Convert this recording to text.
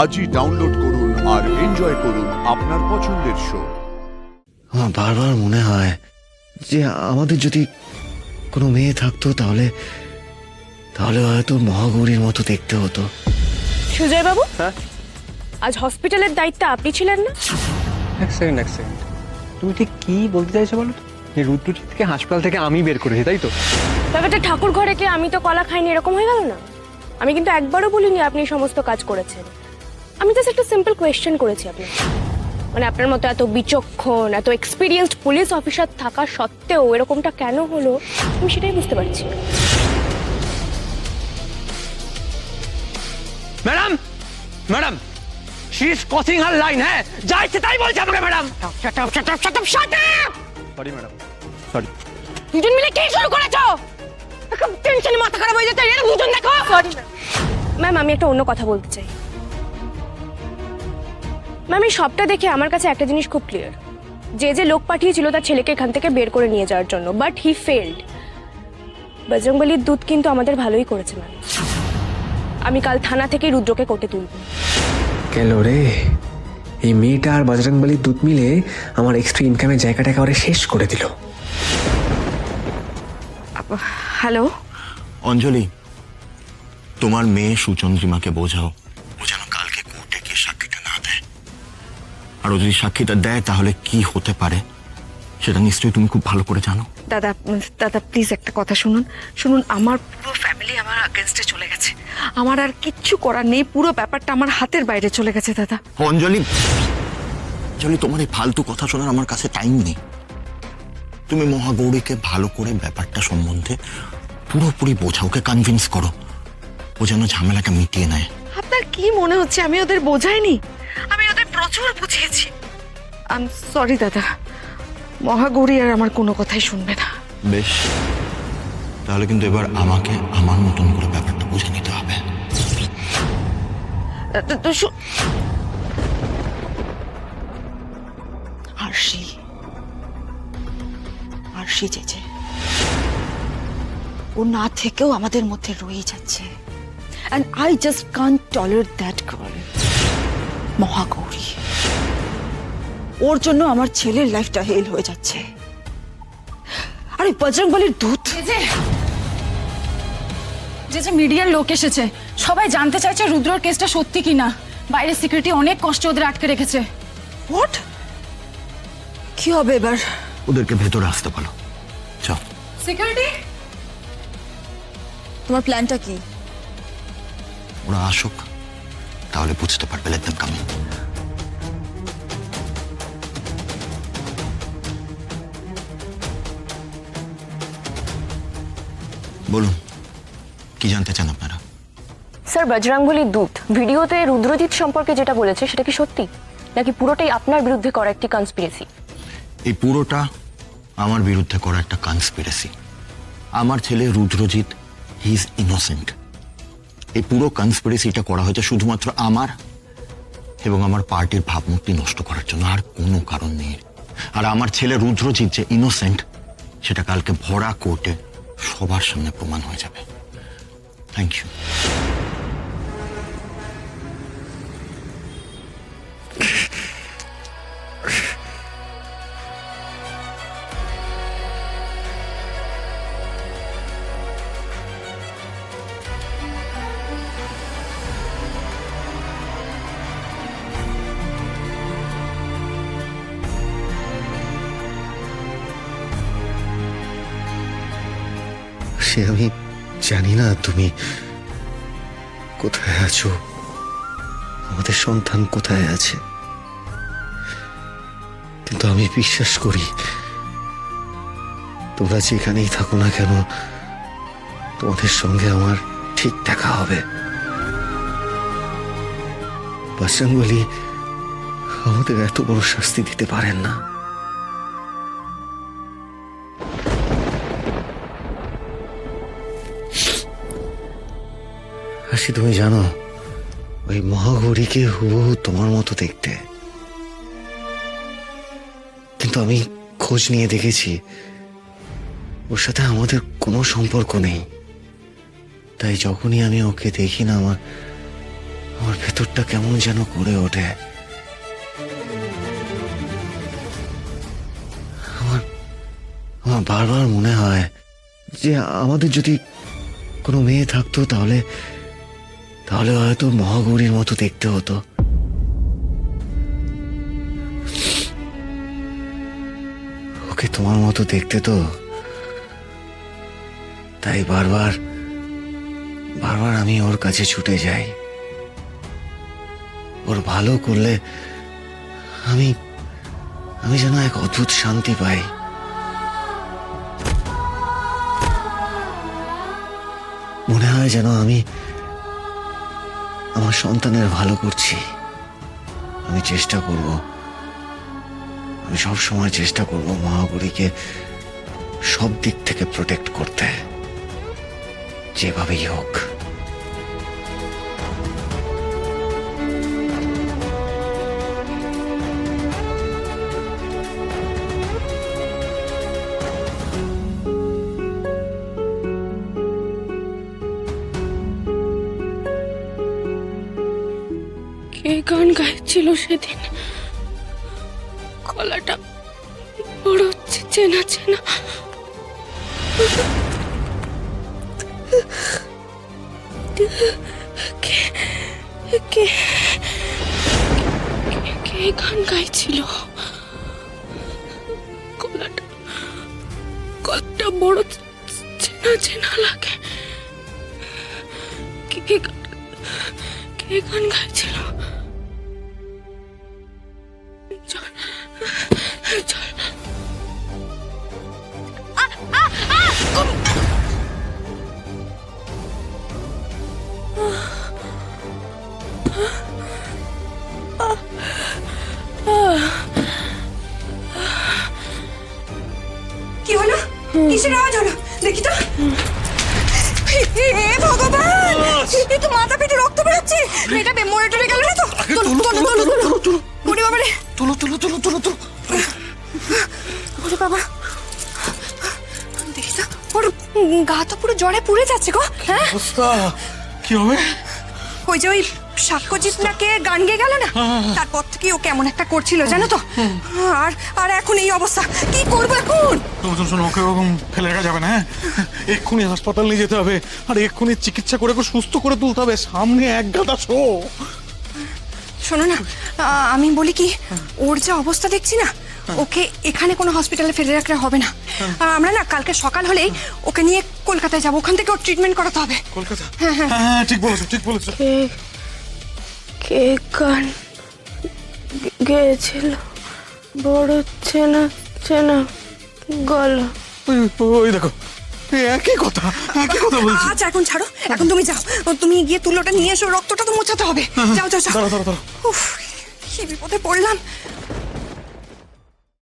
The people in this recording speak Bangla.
আজই ডাউনলোড করুন আর এনজয় করুন আপনার পছন্দের শো। আমার বারবার মনে হয় যে আমাদের যদি কোনো মেয়ে থাকতো তাহলে তাহলে হয়তো মহাগৌরীর মতো দেখতে হতো। সুজয় বাবু, আজ হসপিটালের দায়িত্বে আপনি ছিলেন না? এক সেকেন্ড তুমি ঠিক কি বলতে চাইছো বলো তো? যে রুদ্রজিৎকে হাসপাতাল থেকে আমি বের করেছি, তাই তো? ব্যাপারটা ঠাকুর ঘরে কি আমি তো কলা খাইনি এরকম হয়ে গেল না? আমি কিন্তু একবারও বলিনি আপনি এই সমস্ত কাজ করেছেন। আমি জাস্ট একটা সিম্পল কোয়েশ্চেন করেছি আপনাকে, মানে আপনার মতো এত বিচক্ষণ এত এক্সপিরিয়েন্সড পুলিশ অফিসার থাকা সত্ত্বেও এরকমটা কেন হলো আমি সেটাই বুঝতে পারছি না। Madam madam she is crossing her line. হ্যাঁ, যা ইচ্ছে তাই বলছে আমাকে ম্যাডাম। Sorry madam, sorry. দুজন মিলে কি শুরু করেছো? একদম টেনশনে মাথা খারাপ হয়ে যাচ্ছে। এরা দুজন দেখো। সরি ম্যাম, আমি একটা অন্য কথা বলতে চাই। ম্যাম, এই সবটা দেখে আমার কাছে একটা জিনিস খুব ক্লিয়ার, যে লোক পাঠিয়েছিল তার ছেলেকে এখান থেকে বের করে নিয়ে যাওয়ার জন্য, বাট হি ফেলড। বজরংবলীর দূত কিন্তু আমাদের ভালোই করেছে ম্যাম। আমি কাল থানা থেকে রুদ্রকে কোর্টে তুলব। কেন রে, এই মেয়েটা আর বজরংবলীর দূত মিলে আমার এক্সট্রা ইনকামের জায়গাটা একেবারে শেষ করে দিল। হ্যালো অঞ্জলি, তোমার মেয়ে সুচন্দ্রিমাকে বোঝাও ও যেন কালকে কোর্টে গিয়ে সাক্ষীটা না দেয়। আর ও যদি সাক্ষীটা দেয় তাহলে কি হতে পারে সেটা নিশ্চয়ই তুমি খুব ভালো করে জানো। দাদা দাদা প্লিজ একটা কথা শুনুন শুনুন। আমার পুরো ফ্যামিলি আমার আগেনস্টে চলে গেছে। আমার আর কিচ্ছু করার নেই। পুরো ব্যাপারটা আমার হাতের বাইরে চলে গেছে দাদা। অঞ্জলি, অঞ্জলি, তোমার এই ফালতু কথা শোনার আমার কাছে টাইম নেই। তুমি মহাগৌরীকে ভালো করে ব্যাপারটা সম্বন্ধে পুরোপুরি বোঝাও, ওকে কনভিন্স করো ও যেন ঝামেলাটা মিটিয়ে নেয়। আপনার কি মনে হচ্ছে আমি ওদের বোঝাইনি? আমি ওদের প্রচুর বুঝিয়েছি। আই এম সরি দাদা, মহাগৌরী আর আমার কোনো কথাই শুনবে না। বেশ, তাহলে কিন্তু এবার আমাকে আমার মতন করে ব্যাপারটা বুঝে নিতে হবে। আরশি চেচে ও না থেকেও আমাদের মধ্যে রয়ে যাচ্ছে। And I just can't tolerate that girl, Mahagauri. ওর জন্য আমার ছেলের লাইফটা হেল হয়ে যাচ্ছে। আরে বজরংবলীর দূত যে মিডিয়ার লোক এসেছে, সবাই জানতে চাইছে রুদ্রর কেসটা সত্যি কিনা। বাইরে সিকিউরিটি অনেক কষ্টে ওদের আটকে রেখেছে। হোয়াট? কি হবে এবার? ওদেরকে ভেতরে আসতে বলো। চল। সিকিউরিটি, তোমার প্ল্যানটা কি? ওরা আসুক, তাহলে বুঝতে পারবে। Let them come in. বলুন, কি জানতে চান আপনারা? স্যার, বজরংবলীর দূত ভিডিওতে রুদ্রজিৎ সম্পর্কে যেটা বলেছে সেটা কি সত্যি, নাকি পুরোটাই আপনার বিরুদ্ধে করা একটি কনস্পিরেসি? এই পুরোটা আমার বিরুদ্ধে করা একটা কনস্পিরেসি। আমার ছেলে রুদ্রজিৎ, হি ইজ ইনোসেন্ট। এই পুরো কনস্পিরেসিটা করা হয়েছে শুধুমাত্র আমার এবং আমার পার্টির ভাবমূর্তি নষ্ট করার জন্য, আর কোনো কারণ নেই। আর আমার ছেলে রুদ্রজিৎ যে ইনোসেন্ট সেটা কালকে ভরা কোর্টে সবার সামনে প্রমাণ হয়ে যাবে। Thank you. সে আমি জানি না তুমি কোথায় আছো, আমাদের সন্তান কোথায় আছে, কিন্তু আমি বিশ্বাস করি তোমরা যেখানেই থাকো না কেন তোমাদের সঙ্গে আমার ঠিক দেখা হবে। বজরংবলী আমাদের এত বড় শাস্তি দিতে পারেন না। আশি, তুমি জানো ওই মহাগৌরীকে হুবহু তোমার মতো দেখতে, কিন্তু আমি খোঁজ নিয়ে দেখেছি ওর সাথে আমাদের কোনো সম্পর্ক নেই। তাই যখনই আমি ওকে দেখি না আমার ভেতরটা কেমন যেন করে ওঠে। আমার আমার বারবার মনে হয় যে আমাদের যদি কোনো মেয়ে থাকতো তাহলে তাহলে হয়তো মহাগৌরীর মতো দেখতে হতো। ওকে তোমার মতো দেখতে তো, তাই বারবার বারবার আমি ওর কাছে ছুটে যাই। ওর ভালো করলে আমি আমি যেন এক অদ্ভুত শান্তি পাই। মনে হয় যেন আমি আমার সন্তানের ভালো করছি। আমি চেষ্টা করব, আমি সব সময় চেষ্টা করব মহাগৌরীকে সব দিক থেকে প্রোটেক্ট করতে, যেভাবেই হোক। কে গান গাইছিল সেদিন? গলাটা বড় হচ্ছে চেনা চেনা। কে কে কে গান গাইছিল? গলাটা বড় চেনা চেনা লাগে। কে গান গাইছিল? চল চল। কি হলো? কিসের আওয়াজ হলো? দেখি তো। হে ভগবান, এই তো মাথা পেটে রক্ত বেরোচ্ছে। মেয়েটা মরে টরে গেল না তো? ওরে বাবা রে, ওরে বাবা, দেখি তো। ওর গা তো পুরো জ্বরে পুড়ে যাচ্ছে গো। হ্যাঁ, কি হবে? ওই যে ওই সাক্ষ্যজিৎ না কে গান গেয়ে গেল না, তারপর থেকে ও কেমন একটা করছিল জানো তো। আর আর এখন এই অবস্থা, কি করবো এখন? শোনো, ওকে ওরকম ফেলে রাখা যাবে না। হ্যাঁ, এক্ষুনি হাসপাতাল নিয়ে যেতে হবে, আর এক্ষুনি চিকিৎসা করে ওকে সুস্থ করে তুলতে হবে। সামনে এক গাদা শো। শোনো না, আমি বলি কি, ওর যে অবস্থা দেখছি না, ওকে এখানে কোনো হসপিটালে ফেলে রাখলে হবে না। আমরা না কালকে সকাল হলেই ওকে নিয়ে কলকাতায় যাবো, ওখান থেকে ওর ট্রিটমেন্ট করাতে হবে। কলকাতা? হ্যাঁ, ঠিক বলেছো, ঠিক বলেছো। কে গান গেয়েছিল? বড় চেনা চেনা গলা। ওই দেখো, একই কথা বলছি। আচ্ছা এখন ছাড়ো, এখন তুমি যাও, তুমি গিয়ে তুলোটা নিয়ে এসো, রক্তটা তো মোছাতে হবে। যাও যাও যাও। দাঁড়াও। উফ, কি বিপদে পড়লাম।